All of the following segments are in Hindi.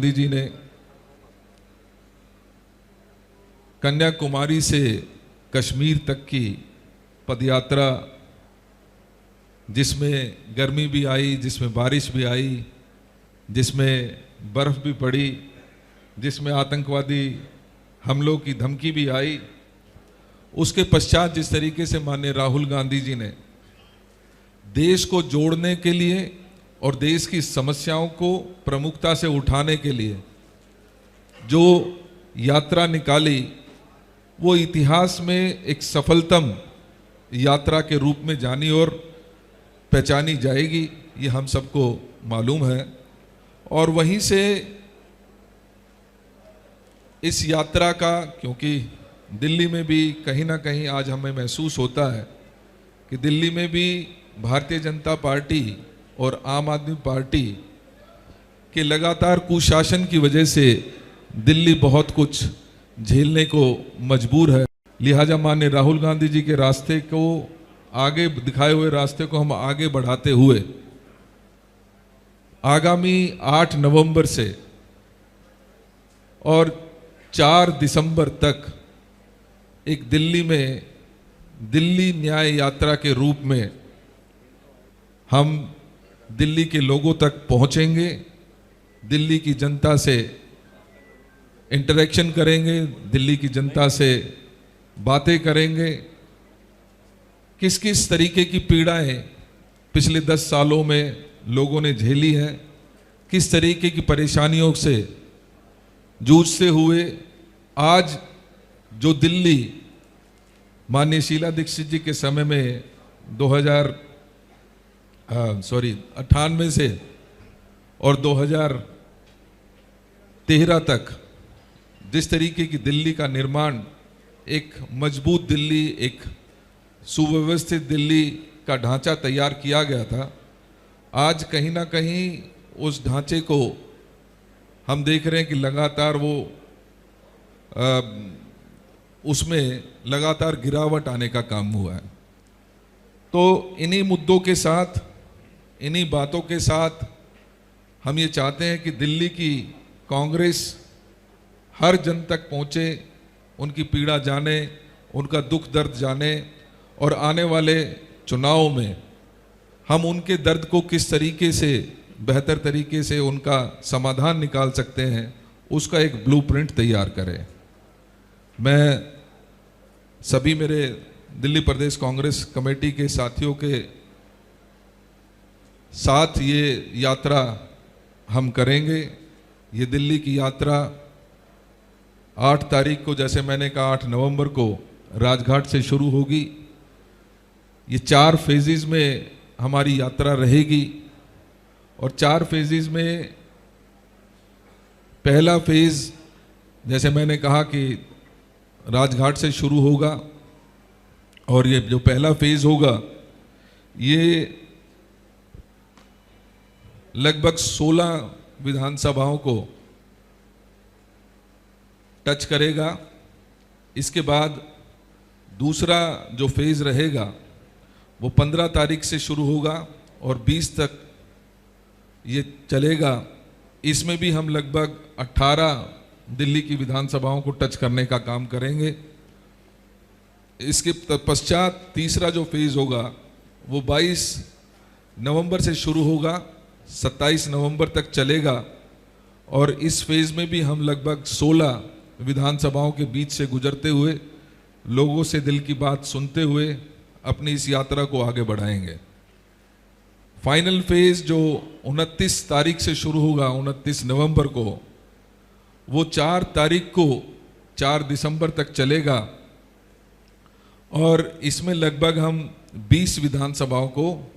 गांधी जी ने कन्याकुमारी से कश्मीर तक की पदयात्रा, जिसमें गर्मी भी आई, जिसमें बारिश भी आई, जिसमें बर्फ़ भी पड़ी, जिसमें आतंकवादी हमलों की धमकी भी आई, उसके पश्चात जिस तरीके से माननीय राहुल गांधी जी ने देश को जोड़ने के लिए और देश की समस्याओं को प्रमुखता से उठाने के लिए जो यात्रा निकाली, वो इतिहास में एक सफलतम यात्रा के रूप में जानी और पहचानी जाएगी, ये हम सबको मालूम है। और वहीं से इस यात्रा का, क्योंकि दिल्ली में भी कहीं ना कहीं आज हमें महसूस होता है कि दिल्ली में भी भारतीय जनता पार्टी और आम आदमी पार्टी के लगातार कुशासन की वजह से दिल्ली बहुत कुछ झेलने को मजबूर है। लिहाजा माननीय राहुल गांधी जी के रास्ते को आगे दिखाए हुए रास्ते को हम आगे बढ़ाते हुए आगामी 8 नवंबर से और 4 दिसंबर तक एक दिल्ली में दिल्ली न्याय यात्रा के रूप में हम दिल्ली के लोगों तक पहुंचेंगे, दिल्ली की जनता से इंटरेक्शन करेंगे, दिल्ली की जनता से बातें करेंगे, किस किस तरीके की पीड़ाएं पिछले 10 सालों में लोगों ने झेली हैं, किस तरीके की परेशानियों से जूझते हुए आज जो दिल्ली माननीय शीला दीक्षित जी के समय में 98 से और 2013 तक जिस तरीके की दिल्ली का निर्माण, एक मजबूत दिल्ली, एक सुव्यवस्थित दिल्ली का ढांचा तैयार किया गया था, आज कहीं ना कहीं उस ढांचे को हम देख रहे हैं कि लगातार वो उसमें लगातार गिरावट आने का काम हुआ है। तो इन्हीं मुद्दों के साथ, इन्हीं बातों के साथ हम ये चाहते हैं कि दिल्ली की कांग्रेस हर जन तक पहुँचे, उनकी पीड़ा जाने, उनका दुख दर्द जाने और आने वाले चुनाव में हम उनके दर्द को किस तरीके से बेहतर तरीके से उनका समाधान निकाल सकते हैं, उसका एक ब्लूप्रिंट तैयार करें। मैं सभी मेरे दिल्ली प्रदेश कांग्रेस कमेटी के साथियों के साथ ये यात्रा हम करेंगे। ये दिल्ली की यात्रा 8 तारीख को, जैसे मैंने कहा 8 नवंबर को राजघाट से शुरू होगी। ये 4 फेजेस में हमारी यात्रा रहेगी और 4 फेजेस में पहला फेज, जैसे मैंने कहा कि राजघाट से शुरू होगा और ये जो पहला फेज होगा ये लगभग 16 विधानसभाओं को टच करेगा। इसके बाद दूसरा जो फेज रहेगा वो 15 तारीख से शुरू होगा और 20 तक ये चलेगा। इसमें भी हम लगभग 18 दिल्ली की विधानसभाओं को टच करने का काम करेंगे। इसके पश्चात तीसरा जो फेज होगा वो 22 नवंबर से शुरू होगा, 27 नवंबर तक चलेगा और इस फेज में भी हम लगभग 16 विधानसभाओं के बीच से गुजरते हुए, लोगों से दिल की बात सुनते हुए अपनी इस यात्रा को आगे बढ़ाएंगे। फाइनल फेज जो 29 तारीख से शुरू होगा, 29 नवंबर को, वो 4 तारीख को 4 दिसंबर तक चलेगा और इसमें लगभग हम 20 विधानसभाओं को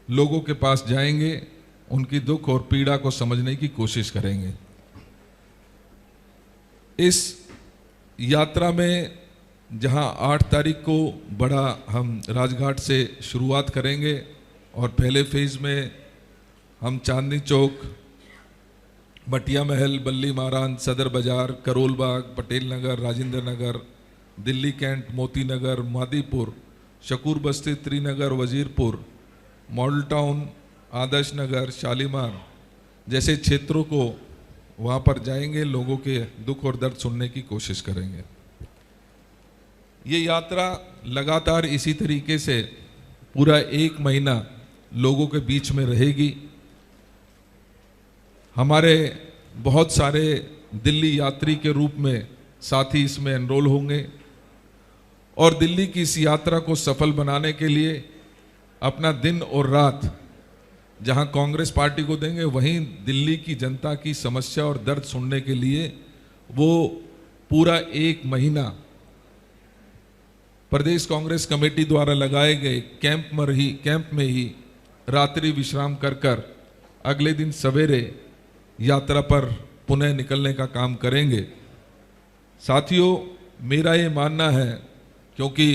लोगों के पास जाएंगे, उनकी दुख और पीड़ा को समझने की कोशिश करेंगे। इस यात्रा में जहां 8 तारीख को बड़ा हम राजघाट से शुरुआत करेंगे और पहले फेज में हम चांदनी चौक, मटिया महल, बल्ली मारान, सदर बाजार, करोल बाग, पटेल नगर, राजेंद्र नगर, दिल्ली कैंट, मोती नगर, मादीपुर, शकूर बस्ती, त्रिनगर, वजीरपुर, मॉडल टाउन, आदर्श नगर, शालीमार जैसे क्षेत्रों को वहाँ पर जाएंगे, लोगों के दुख और दर्द सुनने की कोशिश करेंगे। ये यात्रा लगातार इसी तरीके से पूरा 1 महीना लोगों के बीच में रहेगी। हमारे बहुत सारे दिल्ली यात्री के रूप में साथी इसमें एनरोल होंगे और दिल्ली की इस यात्रा को सफल बनाने के लिए अपना दिन और रात जहां कांग्रेस पार्टी को देंगे, वहीं दिल्ली की जनता की समस्या और दर्द सुनने के लिए वो पूरा 1 महीना प्रदेश कांग्रेस कमेटी द्वारा लगाए गए कैंप में ही रात्रि विश्राम कर अगले दिन सवेरे यात्रा पर पुनः निकलने का काम करेंगे। साथियों, मेरा ये मानना है, क्योंकि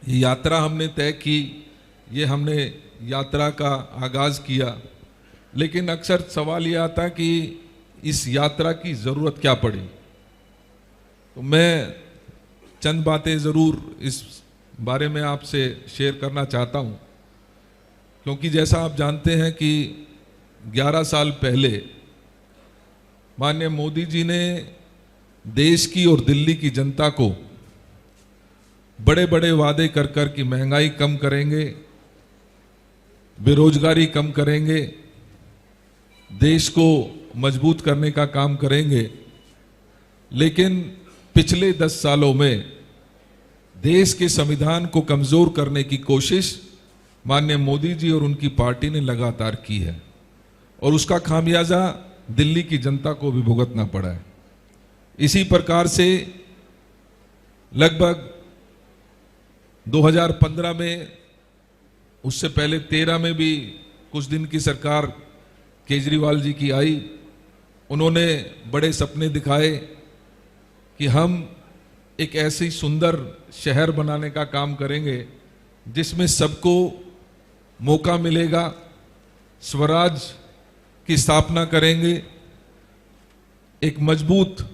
ये यात्रा हमने तय की, ये हमने यात्रा का आगाज़ किया, लेकिन अक्सर सवाल ये आता कि इस यात्रा की ज़रूरत क्या पड़ी। तो मैं चंद बातें ज़रूर इस बारे में आपसे शेयर करना चाहता हूँ, क्योंकि जैसा आप जानते हैं कि 11 साल पहले माननीय मोदी जी ने देश की और दिल्ली की जनता को बड़े बड़े वादे कर कि महंगाई कम करेंगे, बेरोजगारी कम करेंगे, देश को मजबूत करने का काम करेंगे, लेकिन पिछले 10 सालों में देश के संविधान को कमजोर करने की कोशिश माननीय मोदी जी और उनकी पार्टी ने लगातार की है और उसका खामियाजा दिल्ली की जनता को भी भुगतना पड़ा है। इसी प्रकार से लगभग 2015 में, उससे पहले 13 में भी कुछ दिन की सरकार केजरीवाल जी की आई। उन्होंने बड़े सपने दिखाए कि हम एक ऐसी सुंदर शहर बनाने का काम करेंगे जिसमें सबको मौका मिलेगा, स्वराज की स्थापना करेंगे, एक मजबूत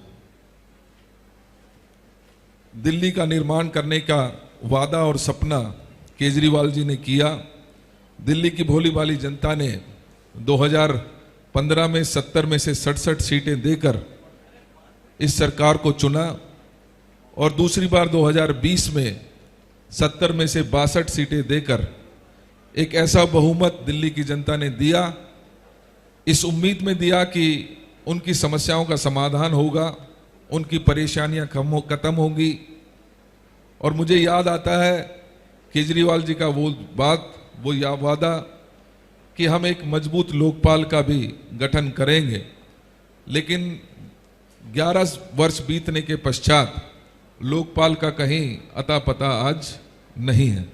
दिल्ली का निर्माण करने का वादा और सपना केजरीवाल जी ने किया। दिल्ली की भोली भाली जनता ने 2015 में 70 में से 67 सीटें देकर इस सरकार को चुना और दूसरी बार 2020 में 70 में से 62 सीटें देकर एक ऐसा बहुमत दिल्ली की जनता ने दिया, इस उम्मीद में दिया कि उनकी समस्याओं का समाधान होगा, उनकी परेशानियां खत्म होंगी। और मुझे याद आता है केजरीवाल जी का वो वादा कि हम एक मजबूत लोकपाल का भी गठन करेंगे, लेकिन 11 वर्ष बीतने के पश्चात लोकपाल का कहीं अता पता आज नहीं है।